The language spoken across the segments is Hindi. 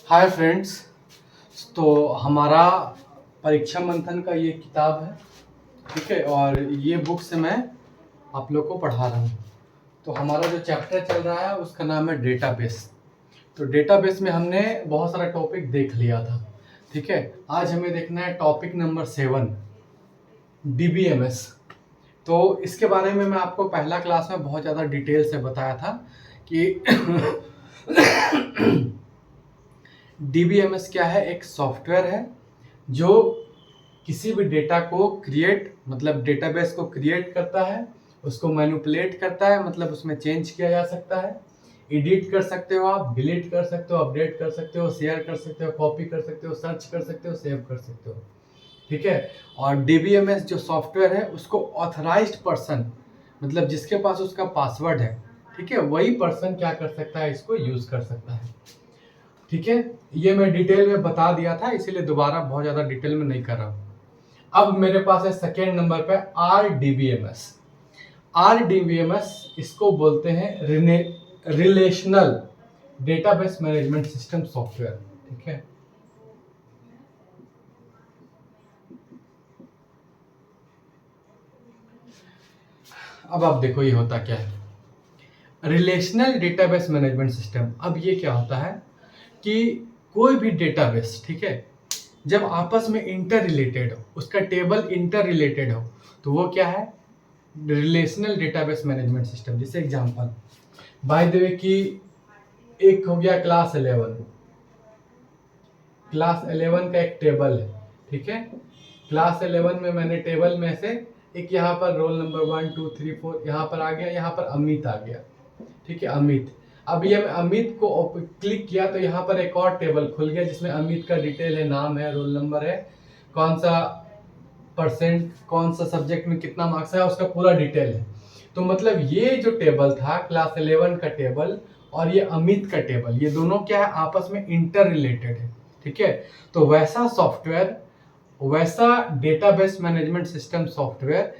Hi friends. तो हमारा परीक्षा मंथन का ये किताब है, ठीक है। और ये बुक से मैं आप लोग को पढ़ा रहा हूँ। तो हमारा जो चैप्टर चल रहा है उसका नाम है डेटाबेस। तो डेटाबेस में हमने बहुत सारा टॉपिक देख लिया था, ठीक है। आज हमें देखना है टॉपिक नंबर 7, DBMS। तो इसके बारे में मैं आपको पहला क्लास में बहुत ज़्यादा डिटेल से बताया था कि DBMS क्या है। एक सॉफ्टवेयर है जो किसी भी डेटा को मतलब डेटाबेस को क्रिएट करता है, उसको मैनिपुलेट करता है, मतलब उसमें चेंज किया जा सकता है, एडिट कर सकते हो, आप डिलीट कर सकते हो, अपडेट कर सकते हो, शेयर कर सकते हो, कॉपी कर सकते हो, सर्च कर सकते हो, सेव कर सकते हो, ठीक है। और DBMS जो सॉफ्टवेयर है उसको ऑथराइज्ड पर्सन, मतलब जिसके पास उसका पासवर्ड है, ठीक है, वही पर्सन क्या कर सकता है, इसको यूज कर सकता है, ठीक है। ये मैं डिटेल में बता दिया था, इसीलिए दोबारा बहुत ज्यादा डिटेल में नहीं कर रहा हूं। अब मेरे पास है सेकेंड नंबर पे RDBMS। RDBMS इसको बोलते हैं relational database management system software, ठीक है। अब आप देखो ये होता क्या है, रिलेशनल डेटाबेस मैनेजमेंट सिस्टम। अब ये क्या होता है कि कोई भी डेटाबेस, ठीक है, जब आपस में इंटर रिलेटेड हो, उसका टेबल इंटर रिलेटेड हो, तो वो क्या है, रिलेशनल डेटाबेस मैनेजमेंट सिस्टम। जैसे एग्जांपल बाय द वे कि एक हो गया क्लास 11 का एक टेबल है, ठीक है। क्लास 11 में मैंने टेबल में से एक यहाँ पर रोल नंबर 1 2 3 4 यहाँ पर आ गया, यहाँ पर अमित आ गया, ठीक है, अमित। अब ये मैं अमित को क्लिक किया तो यहाँ पर एक और टेबल खुल गया जिसमें अमित का डिटेल है, नाम है, रोल नंबर है, कौन सा परसेंट, कौन सा सब्जेक्ट में कितना मार्क्स है, उसका पूरा डिटेल है। तो मतलब ये जो टेबल था क्लास 11 का टेबल और ये अमित का टेबल, ये दोनों क्या है, आपस में इंटर रिलेटेड है, ठीक है। तो वैसा सॉफ्टवेयर, वैसा डेटाबेस मैनेजमेंट सिस्टम सॉफ्टवेयर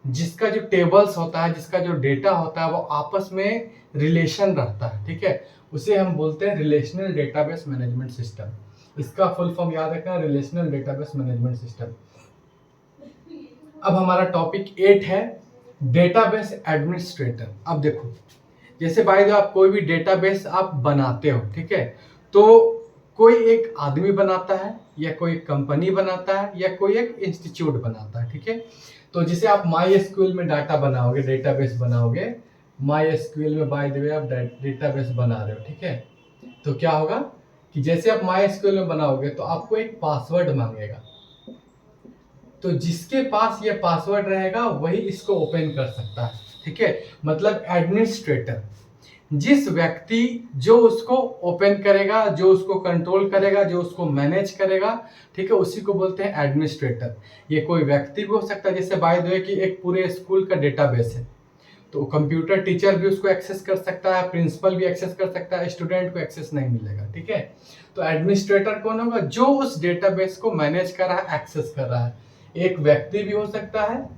जिसका जो टेबल्स होता है, जिसका जो डेटा होता है वो आपस में रिलेशन रखता है, ठीक है, उसे हम बोलते हैं रिलेशनल डेटाबेस मैनेजमेंट सिस्टम। इसका फुल फॉर्म याद रखना, रिलेशनल डेटाबेस मैनेजमेंट सिस्टम। अब हमारा टॉपिक 8 है डेटाबेस एडमिनिस्ट्रेटर। अब देखो, जैसे भाई जो आप कोई भी डेटाबेस आप बनाते हो, ठीक है, तो कोई एक आदमी बनाता है या कोई कंपनी बनाता है या कोई एक इंस्टीट्यूट बनाता है, ठीक है। तो जैसे आप माई एसक्यूएल में डाटा बनाओगे, डेटाबेस बनाओगे, माई एसक्यूएल में बाय द वे आप डेटाबेस बना रहे हो, ठीक है। तो क्या होगा कि जैसे आप माई एसक्यूएल में बनाओगे तो आपको एक पासवर्ड मांगेगा, तो जिसके पास ये पासवर्ड रहेगा वही इसको ओपन कर सकता है, ठीक है। मतलब एडमिनिस्ट्रेटर, जिस व्यक्ति जो उसको ओपन करेगा, जो उसको कंट्रोल करेगा, जो उसको मैनेज करेगा, ठीक है, उसी को बोलते हैं एडमिनिस्ट्रेटर। ये कोई व्यक्ति भी हो सकता है, जैसे बाय द वे कि एक पूरे स्कूल का डेटाबेस है, तो कंप्यूटर टीचर भी उसको एक्सेस कर सकता है, प्रिंसिपल भी एक्सेस कर सकता है, स्टूडेंट को एक्सेस नहीं मिलेगा, ठीक है। तो एडमिनिस्ट्रेटर कौन होगा, जो उस डेटाबेस को मैनेज कर रहा है, एक्सेस कर रहा है। एक व्यक्ति भी हो सकता है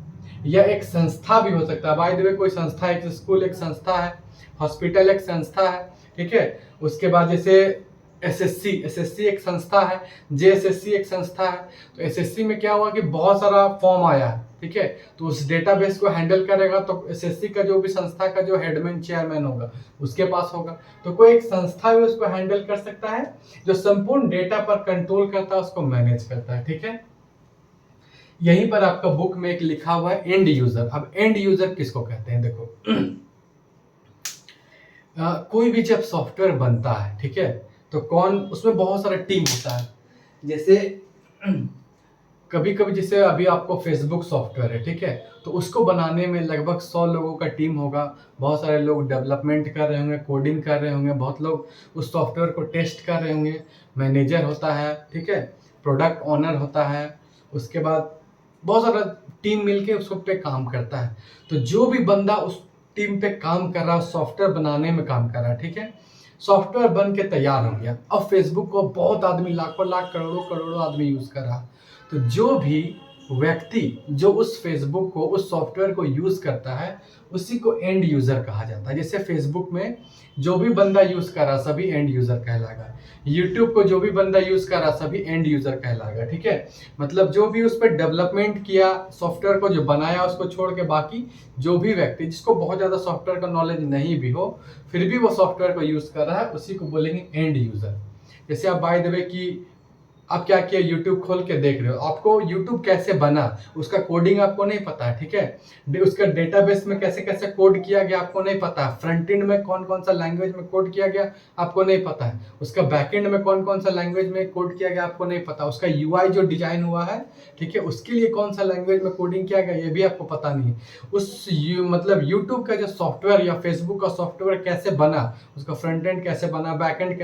या एक संस्था भी हो सकता है। बाय द वे कोई संस्था, एक स्कूल एक संस्था है, हॉस्पिटल एक संस्था है, ठीक है। उसके बाद जैसे एसएससी एक संस्था है, जेएसएससी एक संस्था है। तो एसएससी में क्या हुआ कि बहुत सारा फॉर्म आया है, ठीक है, तो उस डेटाबेस को हैंडल करेगा तो एसएससी का जो भी संस्था का जो हेडमैन चेयरमैन होगा उसके पास होगा। तो कोई एक संस्था भी उसको हैंडल कर सकता है, जो संपूर्ण डेटा पर कंट्रोल करता है, उसको मैनेज करता है, ठीक है। यहीं पर आपका बुक में एक लिखा हुआ है एंड यूजर। अब एंड यूजर किसको कहते हैं, देखो कोई भी जब सॉफ्टवेयर बनता है, ठीक है, तो कौन, उसमें बहुत सारा टीम होता है। जैसे कभी कभी जैसे अभी आपको फेसबुक सॉफ्टवेयर है, ठीक है, तो उसको बनाने में लगभग 100 लोगों का टीम होगा। बहुत सारे लोग डेवलपमेंट कर रहे होंगे, कोडिंग कर रहे होंगे, बहुत लोग उस सॉफ्टवेयर को टेस्ट कर रहे होंगे, मैनेजर होता है, ठीक है, प्रोडक्ट ओनर होता है, उसके बाद बहुत सारा टीम मिलके उसको पे काम करता है। तो जो भी बंदा उस टीम पे काम कर रहा है, सॉफ्टवेयर बनाने में काम कर रहा है, ठीक है, सॉफ्टवेयर बन के तैयार हो गया। अब फेसबुक को बहुत आदमी, लाखों लाख करोड़ों करोड़ों आदमी यूज कर रहा है। तो जो भी व्यक्ति जो उस फेसबुक को, उस सॉफ्टवेयर को यूज करता है, उसी को एंड यूजर कहा जाता है। जैसे फेसबुक में जो भी बंदा यूज कर रहा सभी एंड यूजर कहलाएगा, यूट्यूब को जो भी बंदा यूज कर रहा सभी एंड यूजर कहलाएगा। ठीक है, मतलब जो भी उस पर डेवलपमेंट किया, सॉफ्टवेयर को जो बनाया, उसको छोड़ के बाकी जो भी व्यक्ति जिसको बहुत ज्यादा सॉफ्टवेयर का नॉलेज नहीं भी हो, फिर भी वो सॉफ्टवेयर को यूज कर रहा है, उसी को बोलेंगे एंड यूजर। जैसे आप बाय द वे कि आप क्या किया, YouTube खोल के देख रहे हो, आपको YouTube कैसे बना उसका कोडिंग आपको नहीं पता है। ठीक है, उसका डेटाबेस में कैसे कैसे कोड किया गया आपको नहीं पता है, फ्रंट एंड में कौन कौन सा लैंग्वेज में कोड किया गया आपको नहीं पता है, उसका बैक एंड में कौन कौन सा लैंग्वेज में कोड किया गया आपको नहीं पता, उसका UI जो डिजाइन हुआ है, ठीक है, उसके लिए कौन सा लैंग्वेज में कोडिंग किया गया ये भी आपको पता नहीं। मतलब YouTube का जो सॉफ्टवेयर या फेसबुक का सॉफ्टवेयर कैसे बना, उसका फ्रंट एंड कैसे बना, बैक एंड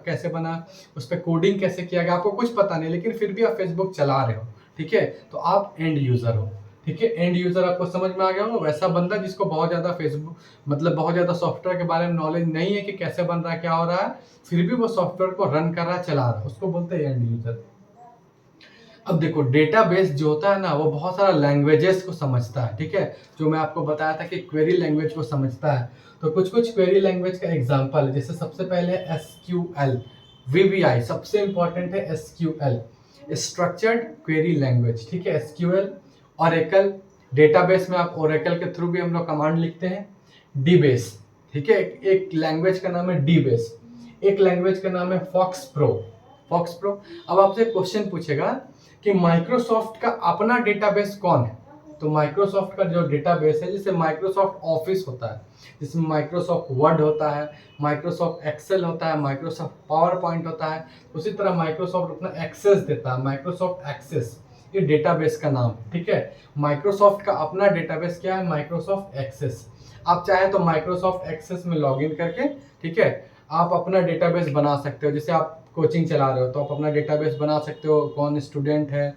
कैसे बना, उस पर कोडिंग कैसे किया गया आपको कुछ पता नहीं, लेकिन फिर भी आप फेसबुक चला रहे हो। ठीक है, तो आप एंड यूजर हो। ठीक है, एंड यूजर आपको समझ में आ गया होगा। वैसा बंदा जिसको बहुत ज्यादा फेसबुक मतलब बहुत ज्यादा सॉफ्टवेयर के बारे में नॉलेज नहीं है कि कैसे बन रहा है, क्या हो रहा है, फिर भी वो सॉफ्टवेयर को रन कर रहा है, चला रहा है, उसको बोलते हैं एंड यूजर। अब देखो, डेटाबेस जो होता है ना, वो बहुत सारा लैंग्वेजेस को समझता है। ठीक है, जो मैं आपको बताया था कि क्वेरी लैंग्वेज को समझता है, तो कुछ कुछ क्वेरी लैंग्वेज का एग्जांपल है। जैसे सबसे पहले SQL, VBI सबसे इंपॉर्टेंट है। SQL structured query language. ठीक है, SQL। ओरेकल डेटाबेस में आप ओरेकल के थ्रू भी हम लोग कमांड लिखते हैं। डीबेस, ठीक है, एक लैंग्वेज का नाम है डीबेस, एक लैंग्वेज का नाम है फॉक्स प्रो। अब आपसे क्वेश्चन पूछेगा कि माइक्रोसॉफ्ट का अपना डेटाबेस कौन है, तो माइक्रोसॉफ्ट का जो डेटाबेस है, जैसे माइक्रोसॉफ्ट ऑफिस होता है, जिसमें माइक्रोसॉफ्ट वर्ड होता है, माइक्रोसॉफ्ट एक्सेल होता है, माइक्रोसॉफ्ट पावर पॉइंट होता है, उसी तरह माइक्रोसॉफ्ट अपना एक्सेस देता है, माइक्रोसॉफ्ट एक्सेस, ये डेटाबेस का नाम है। ठीक है, माइक्रोसॉफ्ट का अपना डेटाबेस क्या है, माइक्रोसॉफ्ट एक्सेस। आप चाहे तो माइक्रोसॉफ्ट एक्सेस में लॉगिन करके, ठीक है, आप अपना डेटाबेस बना सकते हो। जैसे आप कोचिंग चला रहे हो तो आप अपना डेटाबेस बना सकते हो, कौन स्टूडेंट है,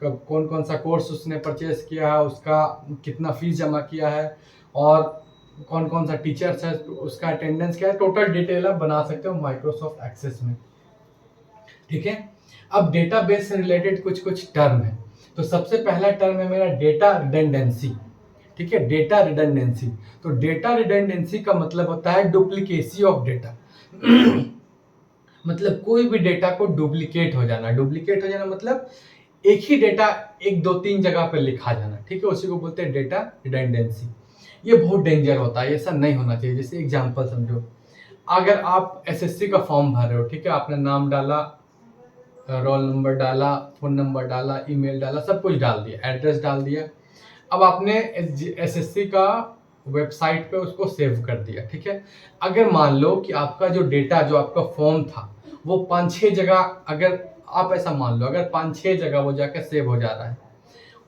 कौन कौन सा कोर्स उसने परचेज किया है, उसका कितना फीस जमा किया है, और कौन कौन सा टीचर्स है, उसका अटेंडेंस क्या है, टोटल डिटेल आप बना सकते हो माइक्रोसॉफ्ट एक्सेस में। ठीक है, अब डेटाबेस से रिलेटेड कुछ कुछ टर्म है। तो सबसे पहला टर्म है मेरा डेटा रिडंडेंसी। ठीक है, डेटा रिडंडेंसी, तो डेटा रिडंडेंसी का मतलब होता है डुप्लीकेसी ऑफ डेटा। मतलब कोई भी डेटा को डुप्लीकेट हो जाना। डुप्लीकेट हो जाना मतलब एक ही डेटा एक दो तीन जगह पर लिखा जाना। ठीक है, उसी को बोलते हैं डेटा रिडंडेंसी। ये बहुत डेंजर होता है, ऐसा नहीं होना चाहिए। जैसे एग्जांपल समझो, अगर आप SSC का फॉर्म भर रहे हो, ठीक है, आपने नाम डाला, रोल नंबर डाला, फोन नंबर डाला, ईमेल डाला, सब कुछ डाल दिया, एड्रेस डाल दिया। अब आपने SSC का वेबसाइट पे उसको सेव कर दिया। ठीक है, अगर मान लो कि आपका जो डेटा, जो आपका फॉर्म था, वो 5-6 जगह, अगर आप ऐसा मान लो अगर 5-6 जगह वो जाकर सेव हो जा रहा है,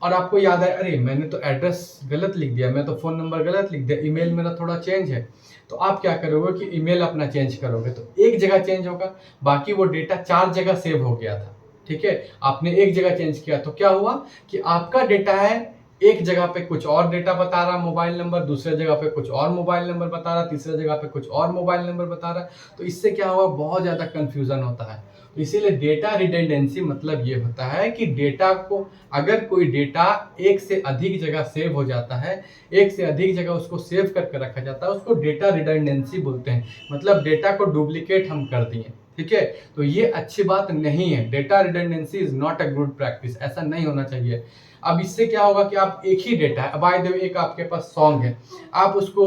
और आपको याद है अरे मैंने तो एड्रेस गलत लिख दिया, मैं तो फ़ोन नंबर गलत लिख दिया, ईमेल मेरा थोड़ा चेंज है, तो आप क्या करोगे कि ईमेल अपना चेंज करोगे, तो एक जगह चेंज होगा, बाकी वो डेटा 4 जगह सेव हो गया था। ठीक है, आपने एक जगह चेंज किया तो क्या हुआ कि आपका डेटा है एक जगह पे कुछ और डेटा बता रहा मोबाइल नंबर, दूसरे जगह पे कुछ और मोबाइल नंबर बता रहा, तीसरे जगह पे कुछ और मोबाइल नंबर बता रहा। तो इससे क्या हुआ, बहुत ज़्यादा कन्फ्यूज़न होता है। तो इसीलिए डेटा रिडंडेंसी मतलब ये होता है कि डेटा को, अगर कोई डेटा एक से अधिक जगह सेव हो जाता है, एक से अधिक जगह उसको सेव करके रखा जाता है, उसको डेटा रिडंडेंसी बोलते हैं। मतलब डेटा को डुप्लीकेट हम कर दिए। ठीक है, तो ये अच्छी बात नहीं है। Data redundancy is not a good practice, ऐसा नहीं होना चाहिए। अब इससे क्या होगा कि आप एक ही डेटा है, बाय द वे एक आपके पास सॉन्ग है, आप उसको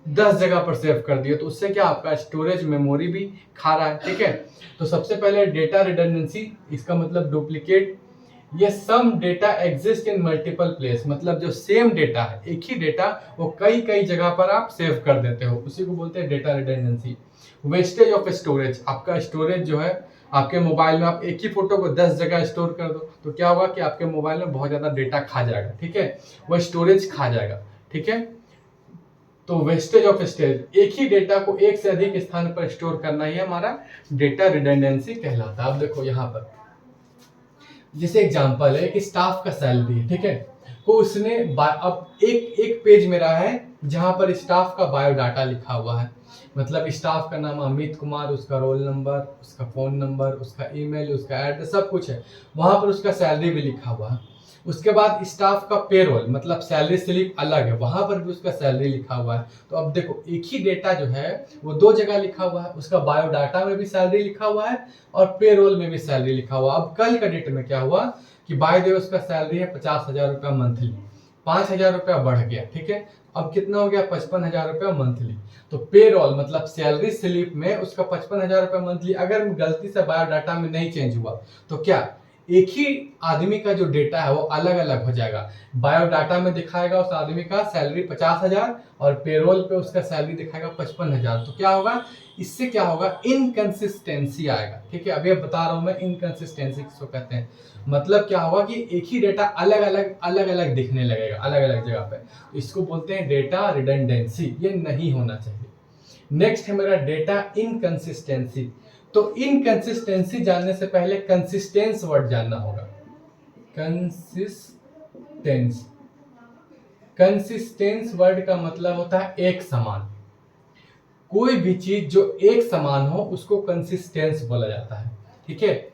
10 जगह पर सेव कर दिए, तो उससे क्या आपका स्टोरेज मेमोरी भी खा रहा है। ठीक है, तो सबसे पहले डेटा रिडंडेंसी, इसका मतलब डुप्लीकेट। ये some data exist in multiple place, मतलब जो सेम डेटा है, एक ही डेटा वो कई कई जगह पर आप सेव कर देते हो, उसी को बोलते हैं data redundancy. Wastage of storage, आपका स्टोरेज जो है, आपके मोबाइल में आप एक ही फोटो को 10 जगह स्टोर कर दो, तो क्या होगा कि आपके मोबाइल में बहुत ज्यादा डेटा खा जाएगा। ठीक है, वह स्टोरेज खा जाएगा। ठीक है, तो वेस्टेज ऑफ स्टोरेज, एक ही डेटा को एक से अधिक स्थान पर स्टोर करना ही हमारा डेटा रिडंडेंसी कहलाता है। अब देखो यहाँ पर जैसे एग्जांपल है कि स्टाफ का सैलरी है। ठीक है, तो उसने अब एक एक पेज मेरा है जहां पर स्टाफ का बायोडाटा लिखा हुआ है, मतलब स्टाफ का नाम अमित कुमार, उसका रोल नंबर, उसका फोन नंबर, उसका ईमेल, उसका एड्रेस, सब कुछ है। वहां पर उसका सैलरी भी लिखा हुआ है। उसके बाद स्टाफ का पेरोल मतलब सैलरी स्लिप अलग है, वहां पर भी उसका सैलरी लिखा हुआ है। तो अब देखो एक ही डेटा जो है वो दो जगह लिखा हुआ है, उसका बायोडाटा में भी सैलरी लिखा हुआ है और पेरोल में भी सैलरी लिखा हुआ। अब कल का डेट में क्या हुआ कि बाय द वे उसका सैलरी है 50,000 रुपया मंथली, 5,000 रुपया बढ़ गया, ठीक है। अब कितना हो गया 55,000 रुपया मंथली। तो पेरोल मतलब सैलरी स्लिप में उसका 55,000 रुपया मंथली अगर गलती से बायोडाटा में नहीं चेंज हुआ तो क्या एक ही आदमी का जो डेटा है वो अलग अलग हो जाएगा। बायोडाटा में दिखाएगा उस आदमी का सैलरी 50,000 और पेरोल पे उसका सैलरी दिखाएगा 55,000। तो क्या होगा, इससे क्या होगा, इनकंसिस्टेंसी आएगा, ठीक है। अभी अब बता रहा हूं मैं इनकंसिस्टेंसी किसको कहते हैं। मतलब क्या होगा कि एक ही डेटा अलग अलग दिखने लगेगा अलग अलग जगह पे, तो इसको बोलते हैं डेटा रिडंडेंसी। ये नहीं होना चाहिए। नेक्स्ट है मेरा डेटा इनकंसिस्टेंसी। तो इनकंसिस्टेंसी जानने से पहले कंसिस्टेंस वर्ड जानना होगा। कंसिस्टेंस, कंसिस्टेंस वर्ड का मतलब होता है एक समान। कोई भी चीज जो एक समान हो उसको कंसिस्टेंस बोला जाता है, ठीक है।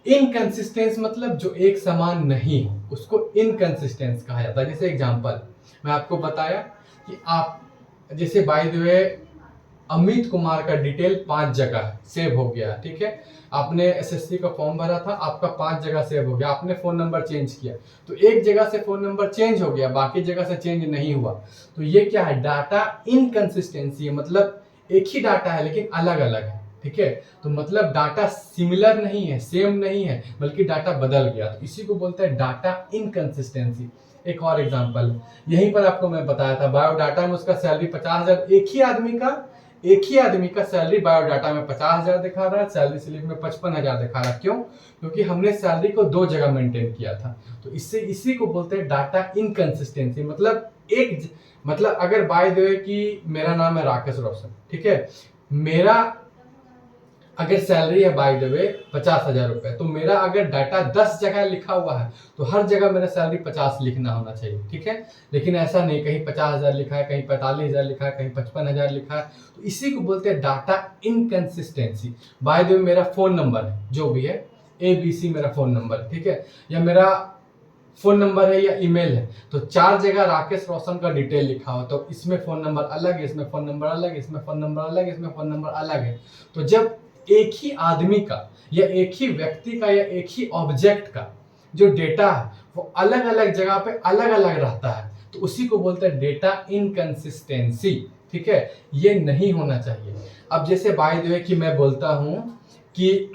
इनकंसिस्टेंस मतलब जो एक समान नहीं हो उसको इनकंसिस्टेंस कहा जाता है। जैसे एग्जांपल मैं आपको बताया कि आप जैसे by the way Amit Kumar का डिटेल 5 जगह सेव हो गया, ठीक है। आपने एसएससी का फॉर्म भरा था, आपका 5 जगह सेव हो गया, आपने फोन नंबर चेंज किया तो एक जगह से फोन नंबर चेंज हो गया, बाकी जगह से चेंज नहीं हुआ। तो ये क्या है, डाटा इनकंसिस्टेंसी है। मतलब एक ही डाटा है लेकिन अलग अलग है, ठीक है। तो मतलब डाटा सिमिलर नहीं है, सेम नहीं है, बल्कि डाटा बदल गया, तो इसी को बोलते हैं डाटा इनकंसिस्टेंसी। एक और एग्जांपल यहीं पर आपको मैं बताया था, बायोडाटा में उसका सैलरी 50,000, एक ही आदमी का सैलरी बायोडाटा में 50,000 दिखा रहा है, सैलरी स्लिप में 55,000 दिखा रहा है। क्यों? क्योंकि हमने सैलरी को दो जगह मेंटेन किया था। तो इससे इसी को बोलते हैं डाटा इनकंसिस्टेंसी। मतलब अगर बाय द वे कि मेरा नाम है राकेश रोशन, ठीक है, मेरा अगर सैलरी है बाय द वे 50,000 रुपए, तो मेरा अगर डाटा 10 जगह लिखा हुआ है तो हर जगह मेरा सैलरी 50 लिखना होना चाहिए, ठीक है। लेकिन ऐसा नहीं, कहीं 50,000 लिखा है, कहीं 45,000 लिखा है, कहीं 55,000 लिखा है। तो इसी को बोलते हैं data inconsistency. By the way मेरा फोन नंबर है जो भी है, ABC मेरा फोन नंबर, ठीक है, या मेरा फोन नंबर है या ईमेल है, तो 4 जगह राकेश रोशन का डिटेल लिखा हो, तो इसमें फोन नंबर अलग है, इसमें फोन नंबर अलग है, इसमें फोन नंबर अलग है, इसमें फोन नंबर अलग है। तो जब एक ही आदमी का या एक ही व्यक्ति का या एक ही ऑब्जेक्ट का जो डेटा है वो अलग अलग जगह पे अलग अलग रहता है, तो उसी को बोलते हैं डेटा इनकंसिस्टेंसी, ठीक है। ये नहीं होना चाहिए। अब जैसे बाय द वे कि मैं बोलता हूं कि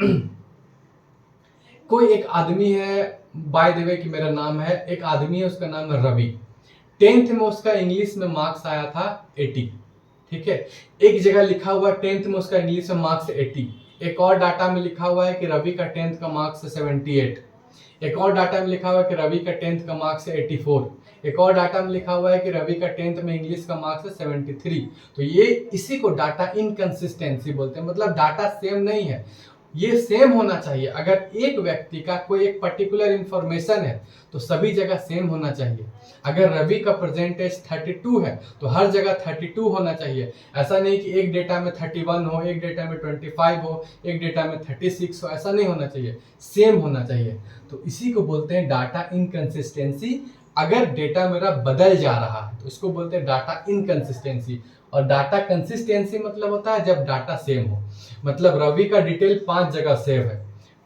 कोई एक आदमी है, बाय द वे कि मेरा नाम है, एक आदमी है उसका नाम है रवि, 10th में उसका इंग्लिश में मार्क्स आया था 80, ठीक है। एक जगह लिखा हुआ 10th में उसका इंग्लिश में मार्क्स 80, एक और डाटा में लिखा हुआ है कि रवि का 10th का मार्क्स 78, एक और डाटा में लिखा हुआ है कि रवि का 10th का मार्क्स 84, एक और डाटा में लिखा हुआ है कि रवि का 10th में इंग्लिश का मार्क्स 73। तो ये इसी को डाटा इनकंसिस्टेंसी बोलते हैं। मतलब डाटा सेम नहीं है, ये सेम होना चाहिए। अगर एक व्यक्ति का कोई एक पर्टिकुलर इंफॉर्मेशन है तो सभी जगह सेम होना चाहिए। अगर रवि का प्रेजेंट एज 32 है तो हर जगह 32 होना चाहिए। ऐसा नहीं कि एक डेटा में 31 हो, एक डेटा में 25 हो, एक डेटा में 36 हो, ऐसा नहीं होना चाहिए, सेम होना चाहिए। तो इसी को बोलते हैं डाटा इनकंसिस्टेंसी। अगर डेटा मेरा बदल जा रहा है तो इसको बोलते हैं डाटा इनकंसिस्टेंसी। और डाटा कंसिस्टेंसी मतलब होता है जब डाटा सेम हो। मतलब रवि का डिटेल 5 जगह सेव है,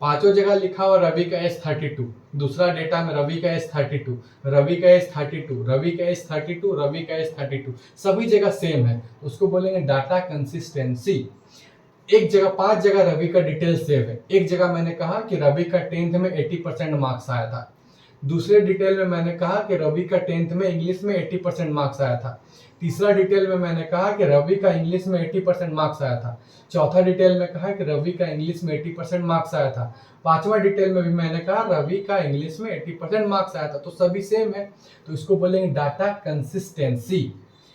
पांचों जगह लिखा हुआ रवि का एज 32, दूसरा डेटा में रवि का एज 32, रवि का एज 32, रवि का एज 32, रवि का एज 32, सभी जगह सेम है, उसको बोलेंगे डाटा कंसिस्टेंसी। एक जगह 5 जगह रवि का डिटेल सेव है। एक जगह मैंने कहा कि रवि का 10th में 80% मार्क्स आया था, दूसरे डिटेल में मैंने कहा कि रवि का 10th में इंग्लिश में 80% मार्क्स आया था, तीसरा डिटेल में मैंने कहा कि रवि का इंग्लिश में 80% मार्क्स आया था, चौथा डिटेल में कहा कि रवि का इंग्लिश में 80% मार्क्स आया था, पांचवा डिटेल में भी मैंने कहा रवि का इंग्लिश में 80% मार्क्स आया था। तो सभी सेम है, तो इसको बोलेंगे डाटा कंसिस्टेंसी।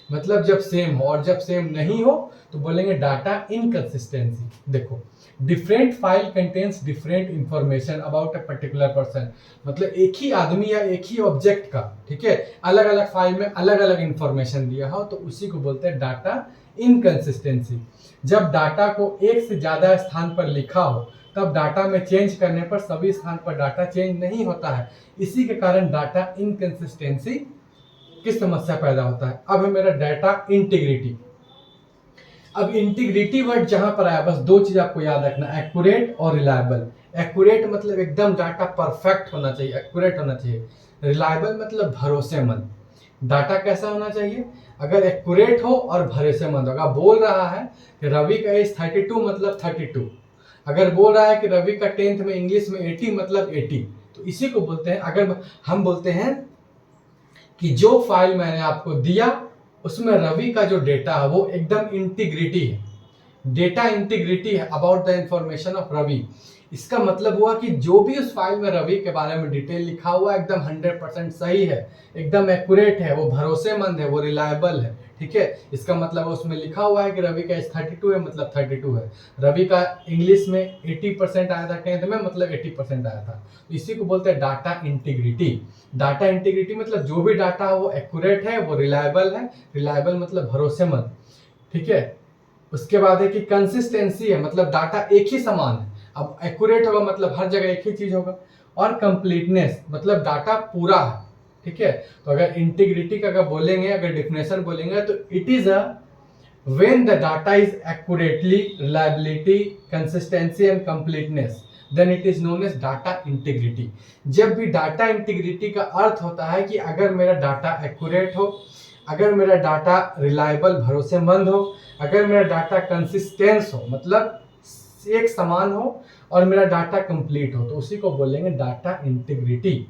मतलब जब सेम हो, और जब सेम नहीं हो तो बोलेंगे डाटा इनकंसिस्टेंसी। देखो, different file contains different information about a particular person. मतलब एक ही आदमी या एक ही ऑब्जेक्ट का, ठीक है, अलग अलग फाइल में अलग अलग इंफॉर्मेशन दिया हो, तो उसी को बोलते हैं डाटा इनकंसिस्टेंसी, जब डाटा को एक से ज़्यादा स्थान पर लिखा हो तब डाटा में चेंज करने पर सभी स्थान पर डाटा चेंज नहीं होता है, इसी के कारण डाटा इनकंसिस्टेंसी की समस्या पैदा होता है। अब है मेरा डाटा इंटीग्रिटी। अब इंटीग्रिटी वर्ड जहां पर आया, बस दो चीज आपको याद रखना, एक्यूरेट और रिलायबल। एक्यूरेट मतलब एकदम डाटा परफेक्ट होना चाहिए, एक्यूरेट होना चाहिए। रिलायबल मतलब भरोसेमंद। डाटा कैसा होना चाहिए? अगर एक्यूरेट हो और भरोसेमंद हो। अगर बोल रहा है कि रवि का एज 32 मतलब 32, अगर बोल रहा है कि रवि का 10th में इंग्लिश में 80 मतलब 80, तो इसी को बोलते हैं, अगर हम बोलते हैं कि जो फाइल मैंने आपको दिया उसमें रवि का जो डेटा है वो एकदम इंटीग्रिटी है, डेटा इंटीग्रिटी है about the information of Ravi. इसका मतलब हुआ कि जो भी उस फाइल में रवि के बारे में डिटेल लिखा हुआ है एकदम 100% सही है, एकदम एक्यूरेट है, वो भरोसेमंद है, वो रिलायबल है। ठीक है, इसका मतलब उसमें लिखा हुआ है कि रवि का एज 32 है मतलब 32 है। रवि का इंग्लिश में 80% आया था 10th में मतलब 80% आया था। तो इसी को बोलते हैं डाटा इंटीग्रिटी। डाटा इंटीग्रिटी मतलब जो भी डाटा है वो एक्यूरेट है, वो रिलायबल है। रिलायबल मतलब भरोसेमंद। ठीक है, उसके बाद है कि कंसिस्टेंसी है, मतलब डाटा एक ही समान है। अब एक्यूरेट होगा मतलब हर जगह एक ही चीज होगा। और कंप्लीटनेस मतलब डाटा पूरा है। ठीक है, तो अगर इंटीग्रिटी का अगर बोलेंगे, अगर डिफिनेशन बोलेंगे तो it is a when the data is accurately, reliability, consistency and completeness, then it is known as data integrity। जब भी डाटा इंटीग्रिटी का अर्थ होता है कि अगर मेरा डाटा एक्यूरेट हो, अगर मेरा डाटा रिलायबल भरोसेमंद हो, अगर मेरा डाटा कंसिस्टेंस हो मतलब एक समान हो, और मेरा डाटा कंप्लीट हो, तो उसी को बोलेंगे डाटा इंटीग्रिटी।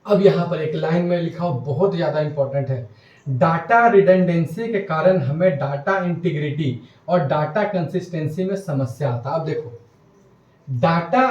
अब यहां पर एक लाइन में लिखा हो, बहुत ज्यादा इंपॉर्टेंट है, डाटा रिडंडेंसी के कारण हमें डाटा इंटीग्रिटी और डाटा कंसिस्टेंसी में समस्या आता है। अब देखो, डाटा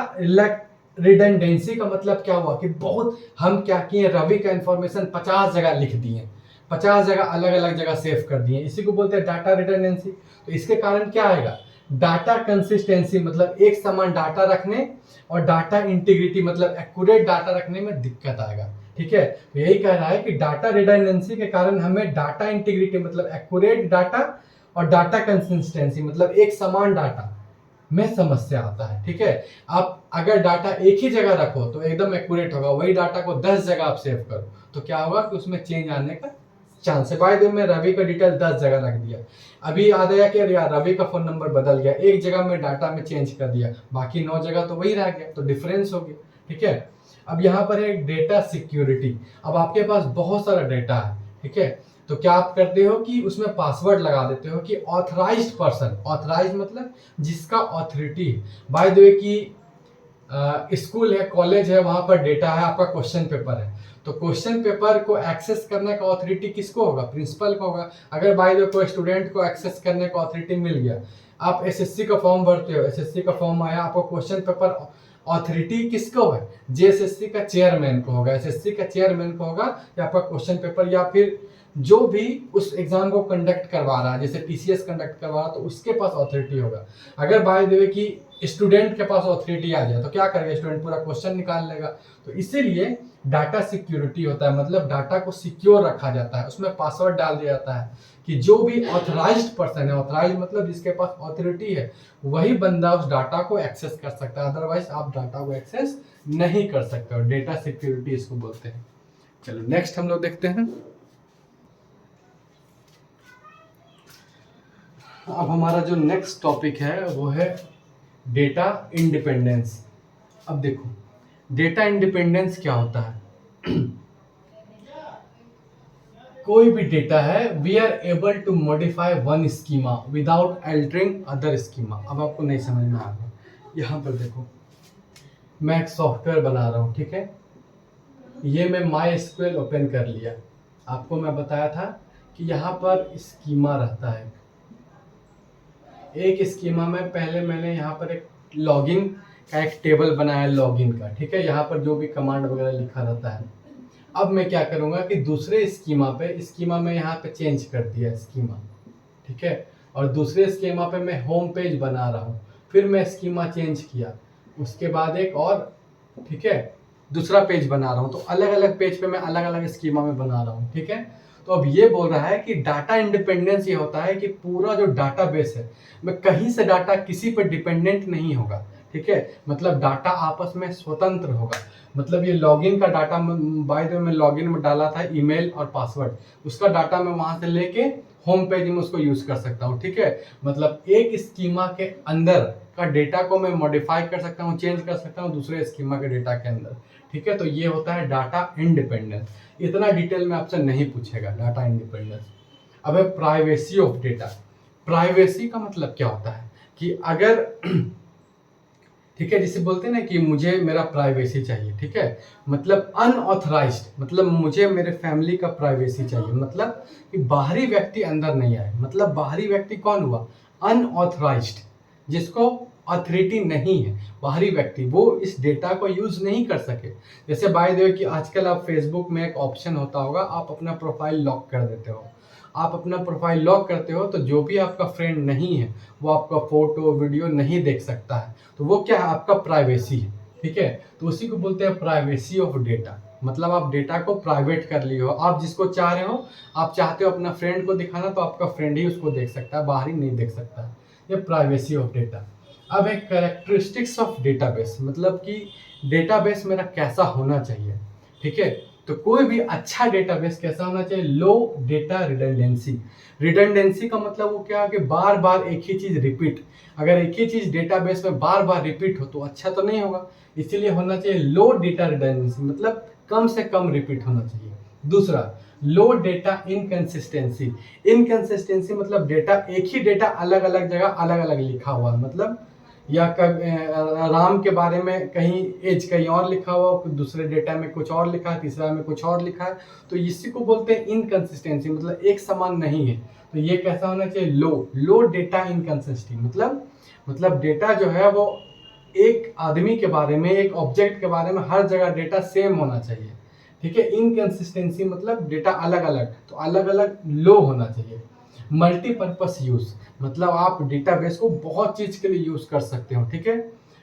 रिडंडेंसी का मतलब क्या हुआ कि बहुत हम क्या किए, रवि का इंफॉर्मेशन 50 जगह लिख दिए, 50 जगह अलग अलग जगह सेव कर दिए, इसी को बोलते हैं डाटा रिडंडेंसी। तो इसके कारण क्या आएगा, डाटा कंसिस्टेंसी मतलब एक समान डाटा रखने, और डाटा इंटीग्रिटी मतलब एक्यूरेट डाटा रखने में दिक्कत आएगा। ठीक है, तो यही कह रहा है कि डाटा रिडंडेंसी के कारण हमें डाटा इंटीग्रिटी मतलब एक्यूरेट डाटा और डाटा कंसिस्टेंसी मतलब एक समान डाटा में समस्या आता है। ठीक है, आप अगर डाटा एक ही जगह रखो तो एकदम एक्यूरेट होगा, वही डाटा को 10 जगह आप सेव करो तो क्या होगा कि उसमें चेंज आने का चांस है। बाय द वे मैं रवि का डिटेल 10 जगह रख दिया, अभी याद आया कि यार रवि का फोन नंबर बदल गया, एक जगह में डाटा में चेंज कर दिया, बाकी 9 जगह तो वही रह गया, तो डिफरेंस हो गया। ठीक है, अब यहाँ पर है डेटा सिक्योरिटी। अब आपके पास बहुत सारा डेटा है, ठीक है, तो क्या आप करते हो कि उसमें पासवर्ड लगा देते हो कि ऑथराइज्ड पर्सन, ऑथराइज्ड मतलब जिसका ऑथोरिटी है। बाय द वे की स्कूल है, कॉलेज है, वहां पर डेटा है, आपका क्वेश्चन पेपर है, तो क्वेश्चन पेपर को एक्सेस करने का ऑथोरिटी किसको होगा, प्रिंसिपल को होगा। अगर बाय द वे कोई स्टूडेंट को एक्सेस करने का ऑथोरिटी मिल गया, आप एसएससी का फॉर्म भरते हो, एसएससी का फॉर्म आया, आपको क्वेश्चन पेपर ऑथोरिटी किसको है, जेएसएससी का चेयरमैन को होगा, एसएससी का चेयरमैन को होगा, या आपका क्वेश्चन पेपर या फिर जो भी उस एग्जाम को कंडक्ट करवा रहा है, जैसे टीसीएस कंडक्ट करवा रहा है, तो उसके पास ऑथोरिटी होगा। अगर बाय द वे कि स्टूडेंट के पास ऑथोरिटी आ जाए तो क्या करेगा, स्टूडेंट पूरा क्वेश्चन निकाल लेगा। तो इसीलिए डाटा सिक्योरिटी होता है, मतलब डाटा को सिक्योर रखा जाता है, उसमें पासवर्ड डाल दिया जाता है कि जो भी ऑथराइज्ड पर्सन है, ऑथराइज्ड मतलब जिसके पास ऑथोरिटी है, वही बंदा उस डाटा को एक्सेस कर सकता है, अदरवाइज आप डाटा को एक्सेस नहीं कर सकते हो। डेटा सिक्योरिटी इसको बोलते हैं। चलो नेक्स्ट हम लोग देखते हैं। अब हमारा जो नेक्स्ट टॉपिक है वो है डेटा इंडिपेंडेंस। अब देखो, डेटा इंडिपेंडेंस क्या होता है कोई भी डेटा है, we are able to modify one schema without altering other schema. अब आपको नहीं समझ में आ रहा, यहाँ पर देखो, मैं एक सॉफ्टवेयर बना रहा हूँ, ठीक है, ये मैं माई एसक्यूएल ओपन कर लिया। आपको मैं बताया था कि यहाँ पर स्कीमा रहता है, एक स्कीमा में पहले मैंने यहाँ पर एक लॉगिन का एक टेबल बनाया लॉगिन का, ठीक है, यहाँ पर जो भी कमांड वगैरह लिखा रहता है। अब मैं क्या करूँगा कि दूसरे स्कीमा में यहाँ पे चेंज कर दिया स्कीमा, ठीक है, और दूसरे स्कीमा पे मैं होम पेज बना रहा हूँ, फिर मैं स्कीमा चेंज किया, उसके बाद एक और, ठीक है, दूसरा पेज बना रहा हूँ, तो अलग अलग पेज पे मैं अलग अलग स्कीमा में बना रहा हूँ, ठीक है। तो अब ये बोल रहा है कि डाटा इंडिपेंडेंस ये होता है कि पूरा जो डाटाबेस है मैं कहीं से डाटा किसी पर डिपेंडेंट नहीं होगा, ठीक है। मतलब डाटा आपस में स्वतंत्र होगा। मतलब ये लॉगिन का डाटा, बाय द वे मैं लॉगिन में डाला था ईमेल और पासवर्ड, उसका डाटा मैं वहां से लेके होम पेज में उसको यूज कर सकता हूँ, ठीक है। मतलब एक स्कीमा के अंदर का डेटा को मैं मॉडिफाई कर सकता हूँ, चेंज कर सकता हूँ दूसरे स्कीमा के डेटा के अंदर, ठीक है। तो ये होता है डाटा इंडिपेंडेंस। इतना डिटेल में आपसे नहीं पूछेगा डाटा इंडिपेंडेंस। अब है प्राइवेसी ऑफ डेटा। प्राइवेसी का मतलब क्या होता है कि अगर ठीक है, जिसे बोलते हैं ना कि मुझे मेरा प्राइवेसी चाहिए, ठीक है। मतलब अनऑथराइज्ड, मतलब मुझे मेरे फैमिली का प्राइवेसी चाहिए, मतलब कि बाहरी व्यक्ति अंदर नहीं आए। मतलब बाहरी व्यक्ति कौन हुआ? अनऑथराइज्ड, जिसको अथॉरिटी नहीं है, बाहरी व्यक्ति, वो इस डेटा को यूज नहीं कर सके। जैसे बाय द वे कि आजकल आप फेसबुक में एक ऑप्शन होता होगा, आप अपना प्रोफाइल लॉक कर देते हो। आप अपना प्रोफाइल लॉक करते हो तो जो भी आपका फ्रेंड नहीं है वो आपका फोटो वीडियो नहीं देख सकता है। तो वो क्या है? आपका प्राइवेसी है, ठीक है। तो उसी को बोलते हैं प्राइवेसी ऑफ डेटा। मतलब आप डेटा को प्राइवेट कर लिए हो, आप जिसको चाह रहे हो, आप चाहते हो अपना फ्रेंड को दिखाना तो आपका फ्रेंड ही उसको देख सकता है, बाहरी नहीं देख सकता है। ये प्राइवेसी ऑफ डेटा। अब एक कैरेक्टरिस्टिक्स ऑफ डेटाबेस, मतलब कि डेटाबेस मेरा कैसा होना चाहिए, ठीक है। तो कोई भी अच्छा डेटाबेस कैसा होना चाहिए? लो डेटा रिडंडेंसी। रिडंडेंसी का मतलब वो क्या है कि बार बार एक ही चीज रिपीट। अगर एक ही चीज डेटाबेस में बार बार रिपीट हो तो अच्छा तो नहीं होगा, इसीलिए होना चाहिए लो डेटा रिडंडेंसी, मतलब कम से कम रिपीट होना चाहिए। दूसरा, लो डेटा इनकंसिस्टेंसी। इनकंसिस्टेंसी मतलब डेटा, एक ही डेटा अलग अलग जगह अलग अलग लिखा हुआ है। मतलब या राम के बारे में कहीं एज कहीं और लिखा हुआ, दूसरे डेटा में कुछ और लिखा है, तीसरा में कुछ और लिखा है। तो इसी को बोलते हैं इनकंसिस्टेंसी, मतलब एक समान नहीं है। तो ये कैसा होना चाहिए? लो डेटा इनकंसिस्टेंसी। मतलब डेटा जो है वो एक आदमी के बारे में, एक ऑब्जेक्ट के बारे में हर जगह डेटा सेम होना चाहिए, ठीक है। इनकंसिस्टेंसी मतलब डेटा अलग अलग, तो अलग अलग लो होना चाहिए। मल्टीपर्पस यूज, मतलब आप डेटाबेस को बहुत चीज के लिए यूज कर सकते हो, ठीक है।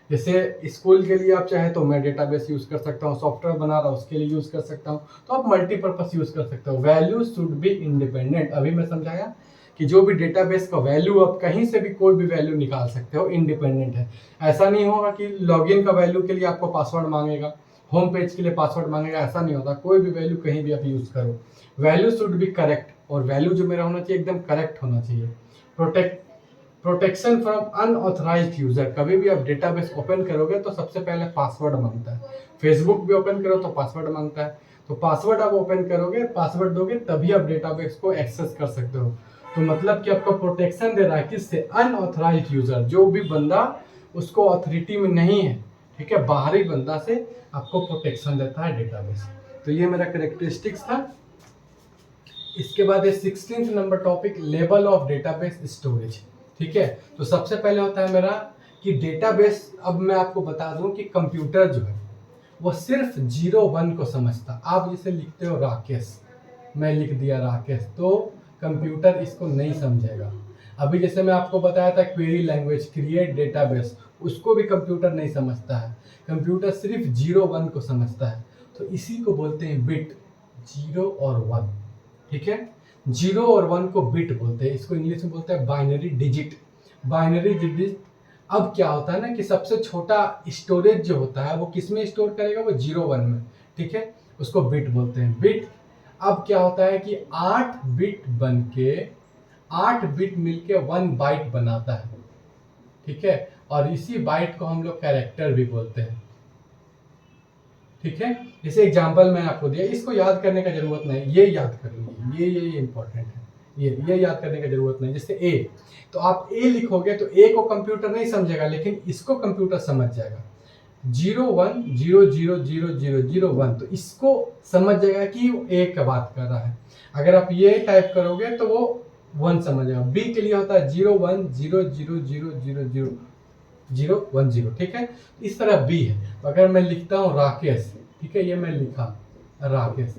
जैसे स्कूल के लिए आप चाहे तो मैं डेटाबेस यूज कर सकता हूँ, सॉफ्टवेयर बना रहा हूँ उसके लिए यूज कर सकता हूँ, तो आप मल्टीपर्पस यूज कर सकते हो। वैल्यू शुड बी इंडिपेंडेंट, अभी मैं समझाया कि जो भी डेटाबेस का वैल्यू, आप कहीं से भी कोई भी वैल्यू निकाल सकते हो, इंडिपेंडेंट है। ऐसा नहीं होगा कि लॉगिन का वैल्यू के लिए आपको पासवर्ड मांगेगा, होम पेज के लिए पासवर्ड मांगेगा, ऐसा नहीं होता। कोई भी वैल्यू कहीं भी आप यूज करो। वैल्यू शुड बी करेक्ट, और वैल्यू जो मेरा होना चाहिए एकदम करेक्ट होना चाहिए। प्रोटेक्शन फ्रॉम अनऑथराइज्ड यूजर, कभी भी आप डेटाबेस ओपन करोगे तो सबसे पहले पासवर्ड मांगता है। फेसबुक भी ओपन करो तो पासवर्ड मांगता है, तो पासवर्ड आप ओपन करोगे, पासवर्ड दोगे तभी आप डेटाबेस को एक्सेस कर सकते हो। तो मतलब कि आपको प्रोटेक्शन दे रहा है किससे? अनऑथराइज्ड यूजर, जो भी बंदा उसको अथॉरिटी में नहीं है, ठीक है, बाहरी बंदा से आपको प्रोटेक्शन देता है डेटाबेस। तो ये मेरा कैरेक्टरिस्टिक्स था। इसके बाद है 16th number topic, level of database storage, ठीक है। तो सबसे पहले होता है मेरा कि डेटाबेस, अब मैं आपको बता दूं कि कंप्यूटर जो है वो सिर्फ 0 1 को समझता। आप जिसे लिखते हो राकेश, मैं लिख दिया राकेश, तो कंप्यूटर इसको नहीं समझेगा। अभी जैसे मैं आपको बताया था क्वेरी लैंग्वेज, क्रिएट डेटाबेस, उसको भी कंप्यूटर नहीं समझता है। कंप्यूटर सिर्फ 0 1 को समझता है। तो इसी को बोलते हैं बिट, 0 और 1, ठीक है। 0 और 1 को बिट बोलते हैं, इसको इंग्लिश में बोलते हैं बाइनरी डिजिट। Binary digit. अब क्या होता है ना कि सबसे छोटा स्टोरेज जो होता है वो किस में स्टोर करेगा? वो 0 1 में, ठीक है, उसको बिट बोलते हैं, बिट। अब क्या होता है कि 8 बिट बन के 8 बिट मिलके 1 बाइट बनाता है, ठीक है। और इसी बाइट को हम लोग कैरेक्टर भी बोलते हैं, ठीक है। जैसे एग्जांपल मैं आपको दिया, इसको याद करने का जरूरत नहीं, ये याद कर लीजिए, ये इंपॉर्टेंट है, ये याद करने का जरूरत नहीं। जैसे ए, तो आप ए लिखोगे तो ए को कंप्यूटर नहीं समझेगा, लेकिन इसको कंप्यूटर समझ जाएगा। 0 1 0 0 0 0 0 1, तो इसको समझ जाएगा कि वो ए का बात कर रहा है। अगर आप ये टाइप करोगे तो वो 1 समझ जाएगा। बी के लिए होता है 0 1 0 0 0 0 0 0 1 0, ठीक है। इस तरह बी है। तो अगर मैं लिखता हूँ राकेश, ठीक है, ये मैं लिखा राकेश,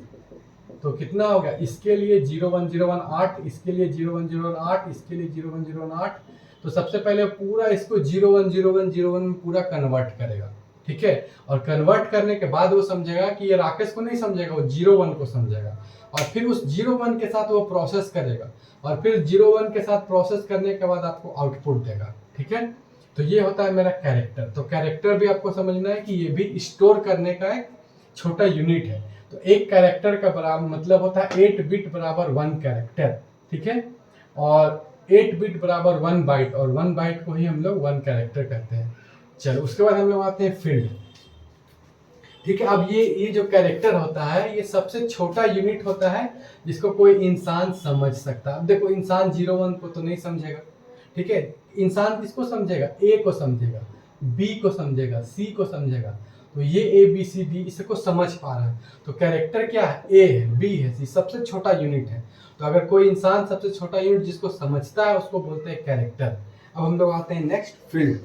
तो कितना होगा? इसके लिए 0 1 0 1 8, इसके लिए 0 1 0 1 8, इसके लिए 0 1 0 1 8। तो सबसे पहले पूरा इसको 0 1 0 1 0 1 में पूरा कन्वर्ट करेगा, ठीक है। और कन्वर्ट करने के बाद वो समझेगा कि ये राकेश को नहीं समझेगा, वो 0 1 को समझेगा, और फिर उस 0 1 के साथ वो प्रोसेस करेगा, और फिर 0 1 के साथ प्रोसेस करने के बाद आपको आउटपुट देगा। ठीक है, तो ये होता है मेरा कैरेक्टर। तो कैरेक्टर भी आपको समझना है कि ये भी स्टोर करने का एक छोटा यूनिट है। तो एक कैरेक्टर का बराबर मतलब होता है 8 बिट बराबर 1 कैरेक्टर। ठीक है, और 8 बिट बराबर 1 बाइट, और 1 बाइट को ही हम लोग 1 कैरेक्टर कहते हैं। चलो उसके बाद हम लोग आते हैं फील्ड। ठीक है, अब ये जो कैरेक्टर होता है ये सबसे छोटा यूनिट होता है जिसको कोई इंसान समझ सकता है। अब देखो इंसान 0 1 को तो नहीं समझेगा। ठीक है, इंसान किसको समझेगा? ए को समझेगा, बी को समझेगा, सी को समझेगा। तो ये ए बी सी डी इसको समझ पा रहा है। तो कैरेक्टर क्या है? ए है, बी है, सी सबसे छोटा यूनिट है। तो अगर कोई इंसान सबसे छोटा यूनिट जिसको समझता है उसको बोलते हैं कैरेक्टर। अब हम लोग आते हैं नेक्स्ट, फील्ड।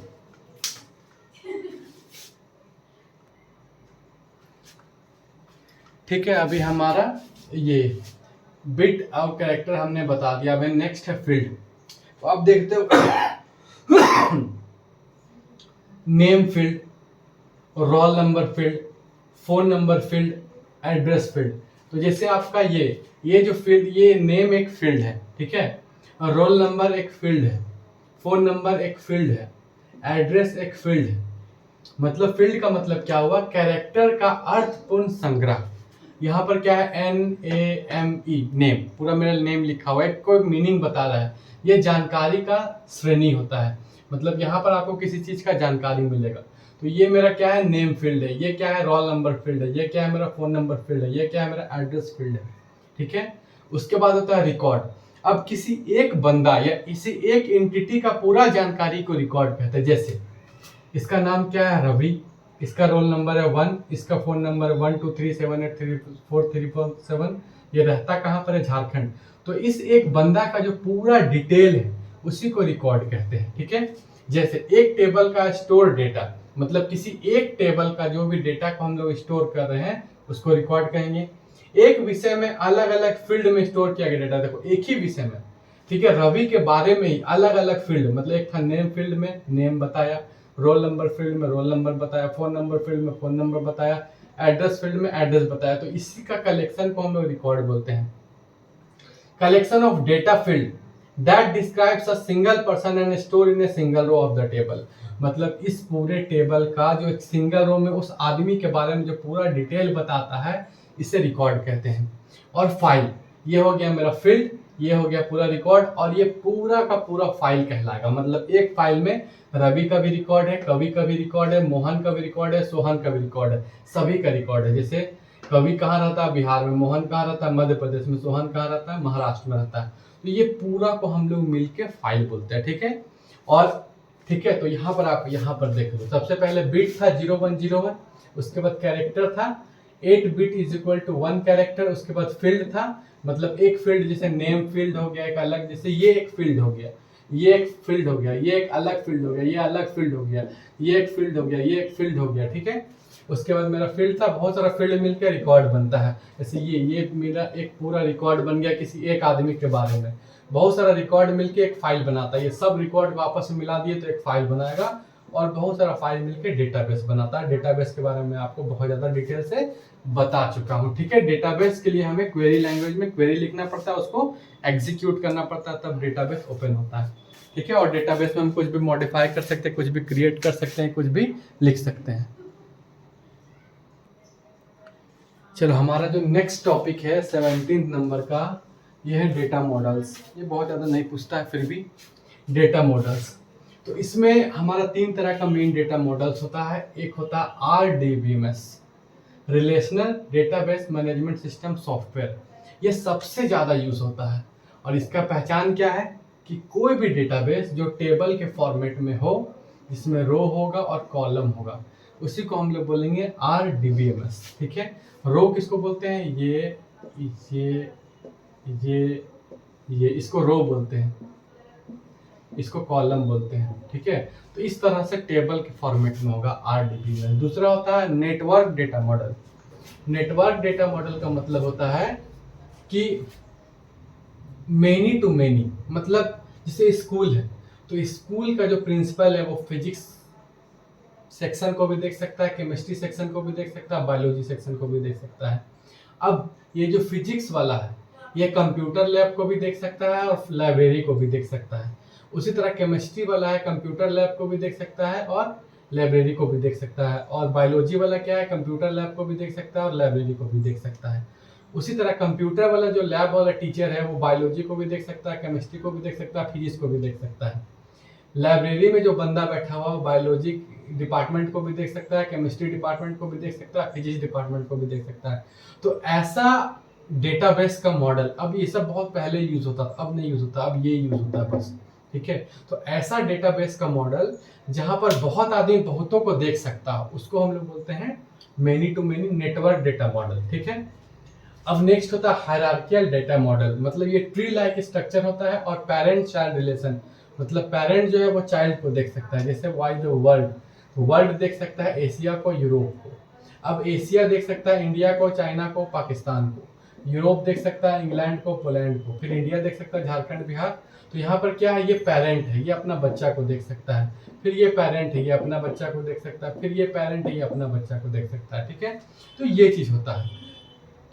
ठीक है, अभी हमारा ये बिट और कैरेक्टर हमने बता दिया। अभी नेक्स्ट है फील्ड। तो आप देखते हो name field, roll number field, phone number field, address field. तो जैसे आपका ये जो फील्ड, ये नेम एक फील्ड है, ठीक है, और रोल नंबर एक फील्ड है, फोन नंबर एक फील्ड है, एड्रेस एक फील्ड है। मतलब फील्ड का मतलब क्या हुआ? कैरेक्टर का अर्थपूर्ण संग्रह। यहाँ पर क्या है? NAME, नेम, पूरा मेरा नेम लिखा हुआ है, कोई मीनिंग बता रहा है। ये जानकारी का श्रेणी होता है, मतलब यहाँ पर आपको किसी चीज का जानकारी मिलेगा। तो ये मेरा क्या है? नेम फील्ड है। ये क्या है? रोल नंबर फील्ड है। ये क्या है? मेरा फोन नंबर फील्ड है। ये क्या है? मेरा एड्रेस फील्ड है। ठीक है, उसके बाद होता है रिकॉर्ड। अब किसी एक बंदा या किसी एक एंटिटी का पूरा जानकारी को रिकॉर्ड कहते हैं। जैसे इसका नाम क्या है? रवि, इसका रोल नंबर है 1, इसका फोन नंबर 1237834347, ये रहता कहाँ पर है? झारखंड। तो इस एक बंदा का जो पूरा डिटेल है उसी को रिकॉर्ड कहते हैं। ठीक है, जैसे एक टेबल का स्टोर डेटा, मतलब किसी एक टेबल का जो भी डेटा को हम लोग स्टोर कर रहे हैं उसको रिकॉर्ड कहेंगे। एक विषय में अलग अलग फील्ड में स्टोर किया गया डेटा, देखो एक ही विषय में, ठीक है, रवि के बारे में ही अलग अलग फील्ड, मतलब एक था नेम फील्ड में नेम बताया, रोल नंबर फील्ड में रोल नंबर बताया, फोन नंबर फील्ड में फोन नंबर बताया, एड्रेस फील्ड में एड्रेस बताया। तो इसी का कलेक्शन को हम लोग रिकॉर्ड बोलते हैं। Collection of data field that describes a single person and store in a single row of the table. मतलब इस पूरे टेबल का जो एक सिंगल रो में उस आदमी के बारे में जो पूरा डिटेल बताता है, इसे रिकॉर्ड कहते हैं। और फाइल, ये हो गया मेरा फील्ड, ये हो गया पूरा रिकॉर्ड, और ये पूरा का पूरा फाइल कहलाएगा। मतलब एक फाइल में रवि का भी रिकॉर्ड है, कवि का भी रिकॉर्ड है, मोहन का भी रिकॉर्ड है, सोहन का भी रिकॉर्ड है, सभी का रिकॉर्ड है। जैसे कवि कहाँ रहता है? बिहार में, मोहन कहाँ रहता है? मध्य प्रदेश में, सोहन कहाँ रहता है? महाराष्ट्र में रहता है। तो ये पूरा को हम लोग मिलके फाइल बोलते हैं। ठीक है, और ठीक है, तो यहाँ पर आप यहाँ पर देख लो, सबसे पहले बिट था 0101, उसके बाद कैरेक्टर था 8 bit is equal to 1 character, उसके बाद फील्ड था, मतलब एक फील्ड, जैसे नेम फील्ड हो गया एक अलग, जैसे ये एक फील्ड हो गया, ये एक फील्ड हो गया, ये एक अलग फील्ड हो गया, ये अलग फील्ड हो गया, ये एक फील्ड हो गया, ये एक फील्ड हो गया। ठीक है, उसके बाद मेरा फील्ड था, बहुत सारा फील्ड मिलकर रिकॉर्ड बनता है। जैसे ये मेरा एक पूरा रिकॉर्ड बन गया किसी एक आदमी के बारे में, बहुत सारा रिकॉर्ड मिलके एक फाइल बनाता है। ये सब रिकॉर्ड को आपस में मिला दिए तो एक फाइल बनाएगा, और बहुत सारा फाइल मिलके डेटाबेस बनाता है। डेटाबेस के बारे में आपको बहुत ज़्यादा डिटेल से बता चुका हूँ। ठीक है, डेटाबेस के लिए हमें क्वेरी लैंग्वेज में क्वेरी लिखना पड़ता है, उसको एग्जीक्यूट करना पड़ता है, तब डेटाबेस ओपन होता है। ठीक है, और डेटाबेस में हम कुछ भी मॉडिफाई कर सकते हैं, कुछ भी क्रिएट कर सकते हैं, कुछ भी लिख सकते हैं। चलो हमारा जो नेक्स्ट टॉपिक है 17 नंबर का, ये है डेटा मॉडल्स। ये बहुत ज़्यादा नहीं पूछता है, फिर भी डेटा मॉडल्स। तो इसमें हमारा 3 तरह का मेन डेटा मॉडल्स होता है। एक होता है RDBMS, relational database management system software. ये सबसे ज़्यादा यूज़ होता है, और इसका पहचान क्या है कि कोई भी डेटाबेस जो टेबल के फॉर्मेट में हो, जिसमें रो होगा और कॉलम होगा, उसी को हम लोग बोलेंगे RDBMS। ठीक है, रो किसको बोलते हैं? ये इसको रो बोलते हैं, इसको कॉलम बोलते हैं। ठीक है, तो इस तरह से टेबल के फॉर्मेट में होगा RDBMS। दूसरा होता है network data model. Network data model का मतलब होता है कि मेनी टू मेनी, मतलब जैसे स्कूल है, तो स्कूल का जो प्रिंसिपल है वो फिजिक्स सेक्शन को भी देख सकता है, केमिस्ट्री सेक्शन को भी देख सकता है, बायोलॉजी सेक्शन को भी देख सकता है। अब ये जो फिजिक्स वाला है ये कंप्यूटर लैब को भी देख सकता है और लाइब्रेरी को भी देख सकता है। उसी तरह केमिस्ट्री वाला है कंप्यूटर लैब को भी देख सकता है और लाइब्रेरी को भी देख सकता है। और बायोलॉजी वाला क्या है, कंप्यूटर लैब को भी देख सकता है और लाइब्रेरी को भी देख सकता है। उसी तरह कंप्यूटर वाला जो लैब वाला टीचर है वो बायोलॉजी को भी देख सकता है, केमिस्ट्री को भी देख सकता है, फिजिक्स को भी देख सकता है। लाइब्रेरी में जो बंदा बैठा हुआ वो बायोलॉजी डिपार्टमेंट को भी देख सकता है, केमिस्ट्री डिपार्टमेंट को भी देख सकता है, फिजिक्स डिपार्टमेंट को भी देख सकता है। तो ऐसा डेटाबेस का मॉडल, अब ये सब बहुत पहले यूज होता था, अब नहीं यूज होता, अब ये यूज होता है बस, ठीक है। तो ऐसा डेटाबेस का मॉडल जहां पर बहुत आदमी बहुतों को देख सकता हो उसको हम लोग बोलते हैं many to many network data model, ठीक है। अब नेक्स्ट होता है हायरार्कियल डेटा मॉडल, मतलब ये ट्री लाइक स्ट्रक्चर होता है और पेरेंट चाइल्ड रिलेशन, मतलब पेरेंट जो है वो चाइल्ड को देख सकता है। जैसे वाई द वर्ल्ड, वर्ल्ड देख सकता है एशिया को, यूरोप को। अब एशिया देख सकता है इंडिया को, चाइना को, पाकिस्तान को। यूरोप देख सकता है इंग्लैंड को, पोलैंड को। फिर इंडिया देख सकता है झारखंड, बिहार। तो यहाँ पर क्या है, ये पेरेंट है, ये अपना बच्चा को देख सकता है। फिर ये पेरेंट है, ये अपना बच्चा को देख सकता है। फिर ये पेरेंट है, ये अपना बच्चा को देख सकता है, ठीक है। तो ये चीज़ होता है,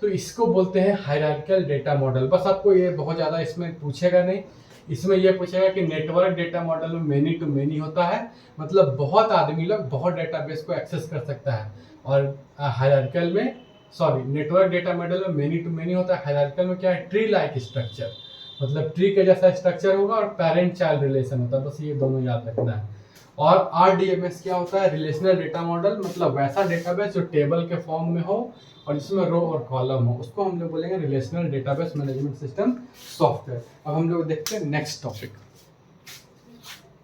तो इसको बोलते हैं हायरार्कियल डेटा मॉडल। बस आपको ये बहुत ज़्यादा इसमें पूछेगा नहीं, इसमें ये पूछेगा कि नेटवर्क डेटा मॉडल में मेनी टू मेनी होता है, मतलब बहुत आदमी लोग बहुत डेटाबेस को एक्सेस कर सकता है। और हायरार्कियल में, सॉरी, नेटवर्क डेटा मॉडल में मेनी टू मेनी होता है। हायरार्कियल में क्या है, ट्री लाइक स्ट्रक्चर, मतलब ट्री के जैसा स्ट्रक्चर होगा और पेरेंट चाइल्ड रिलेशन होता है, बस ये दोनों याद रखना है। और RDMS क्या होता है, रिलेशनल डेटा मॉडल, मतलब वैसा डेटाबेस जो टेबल के फॉर्म में हो और जिसमें रो और कॉलम हो, उसको हम लोग बोलेंगे relational database management system software. अब हम लोग देखते हैं नेक्स्ट टॉपिक।